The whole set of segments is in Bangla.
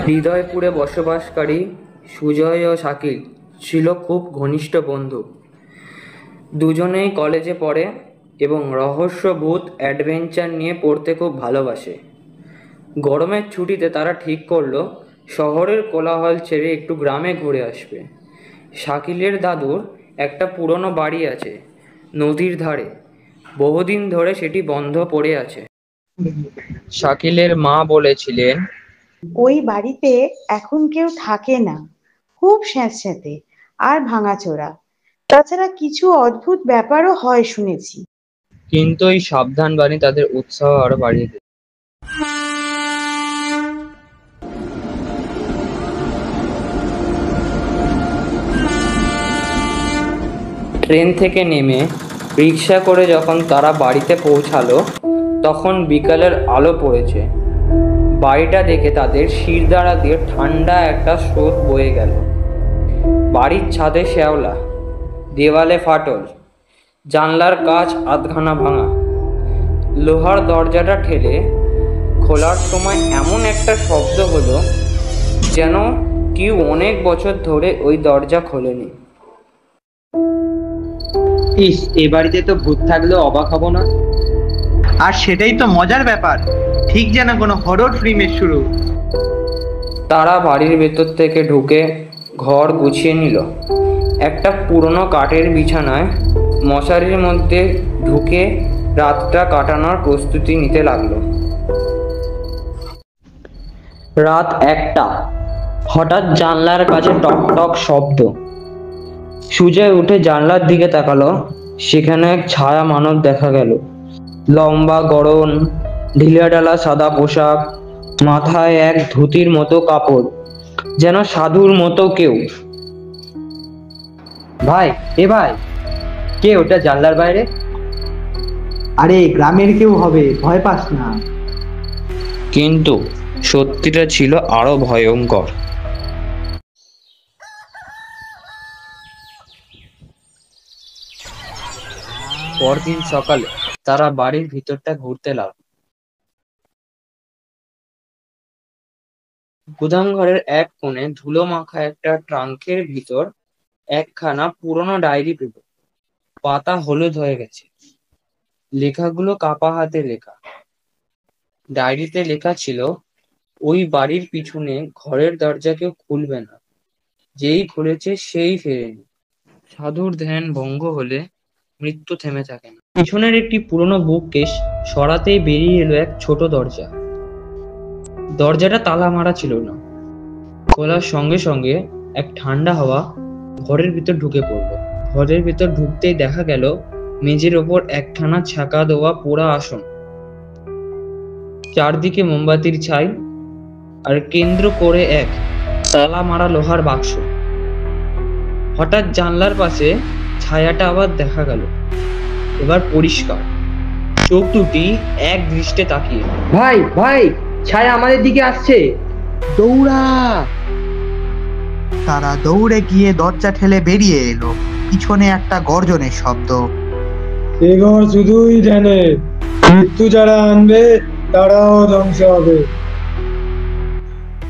হৃদয়পুরে বসবাসকারী সুজয় ও শাকিল ছিল খুব ঘনিষ্ঠ বন্ধু। দুজনেই কলেজে পড়ে এবং রহস্য, ভূত, অ্যাডভেঞ্চার নিয়ে পড়তে খুব ভালোবাসে। গরমের ছুটিতে তারা ঠিক করলো শহরের কোলাহল ছেড়ে একটু গ্রামে ঘুরে আসবে। শাকিলের দাদুর একটা পুরনো বাড়ি আছে নদীর ধারে। বহুদিন ধরে সেটি বন্ধ পড়ে আছে। শাকিলের মা বলেছিলেন, ওই বাড়িতে এখন কেউ থাকে না, খুব স্যাঁতস্যাঁতে আর ভাঙাচোরা। তাছাড়া কিছু অদ্ভুত ব্যাপারও হয় শুনেছি। কিন্তু এই সাবধান বাণী তাদের উৎসাহ আরো বাড়িয়ে দেয়। ট্রেন থেকে নেমে রিক্সা করে যখন তারা বাড়িতে পৌঁছালো তখন বিকালের আলো পড়েছে। বাড়িটা দেখে তাদের শিরদাঁড়া দিয়ে ঠান্ডা একটা স্রোত বয়ে গেল। বাড়ির ছাদে শ্যাওলা, দেওয়ালে ফাটল, জানলার কাচ আধখানা ভাঙা। লোহার দরজাটা ঠেলে খোলার সময় এমন একটা শব্দ হলো যেন কেউ অনেক বছর ধরে ওই দরজা খোলেনি। ইস, এ বাড়িতে তো ভূত থাকলেও অবাক হব না। আর সেটাই তো মজার ব্যাপার, ঠিক যেন কোনো হরর ফিল্মের শুরু। তারা বাড়ির ভেতর থেকে ঢুকে ঘর গুছিয়ে নিল। একটা পুরনো কাঠের বিছানায় মশারির মধ্যে ঢুকে রাতটা কাটানোর প্রস্তুতি নিতে লাগলো। রাত 1টা। হঠাৎ জানলার কাছে টক টক শব্দ। সুজয় উঠে জানলার দিকে তাকালো। সেখানে এক ছায়া মানব দেখা গেল। লম্বা গড়ন, ঢিলাঢালা সাদা পোশাক, মাথায় এক ধুতির মতো কাপড়, যেন সাধুর মতো কেউ। ভাই, এ ভাই, কে ওটা জানলার বাইরে? আরে গ্রামের কেউ হবে, ভয় পাস না। কিন্তু সত্যিটা ছিল আরো ভয়ঙ্কর। পরদিন সকালে তারা বাড়ির ভিতরটা ঘুরতে লাগলো। গুদাম ঘরের এক কোণে ধুলো মাখা একটা ট্রাঙ্কের ভিতর একখানা পুরনো ডায়েরি পেল। পাতা হলুদ হয়ে গেছে, লেখাগুলো কাপা হাতে লেখা। ডায়েরিতে লেখা ছিল, ওই বাড়ির পিছনে ঘরের দরজা কেউ খুলবে না, যেই খুলেছে সেই ফেরেনি। সাধুর ধ্যান ভঙ্গ হলে মৃত্যু থেমে থাকে না। পিছনের একটি পুরনো বুককেস সরাতেই বেরিয়ে এলো এক ছোট দরজা। দরজাটা তালা মারা ছিল না। খোলার সঙ্গে সঙ্গে এক ঠান্ডা হাওয়া ঘরের ভিতর ঢুকে পড়লো। ঘরের ভিতর ঢুকতেই দেখা গেল মেঝের ওপর একখানা ছাকা দেওয়া পোড়া আসন, চারদিকে মোমবাতির ছাই, আর কেন্দ্র করে এক তালা মারা লোহার বাক্স। হঠাৎ জানলার পাশে ছায়াটা আবার দেখা গেল, এবার পরিষ্কার। চোখ দুটি এক দৃষ্টে তাকিয়ে। ভাই ভাই, ছায়া আমাদের দিকে আসছে, দৌড়া! তারা দৌড়ে গিয়ে দরজা ঠেলে বেরিয়ে এলো। পিছনে একটা গর্জনের শব্দ। এ ঘর শুধুই জানে, মৃত্যু যারা আনবে তারাও ধ্বংস হবে।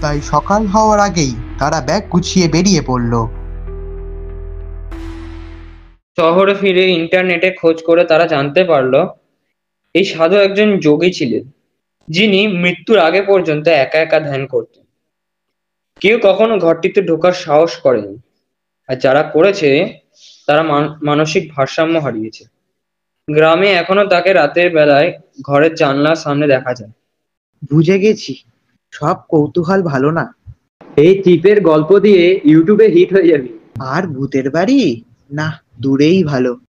তাই সকাল হওয়ার আগেই তারা ব্যাগ গুছিয়ে বেরিয়ে পড়ল। শহরে ফিরে ইন্টারনেটে খোঁজ করে তারা জানতে পারলো এই সাধু একজন যোগী ছিলেন, যিনি মৃত্যুর আগে পর্যন্ত একা একা ধ্যান করতেন। কেউ কখনো ঘরটিতে ঢোকার সাহস করেনি, আর যারা করেছে তারা মানসিক ভারসাম্য হারিয়েছে। গ্রামে এখনো তাকে রাতের বেলায় ঘরের জানলার সামনে দেখা যায়। বুঝে গেছি, সব কৌতূহল ভালো না। এই টিপের গল্প দিয়ে ইউটিউবে হিট হয়ে যাবে। আর ভূতের বাড়ি, না, দূরেই ভালো।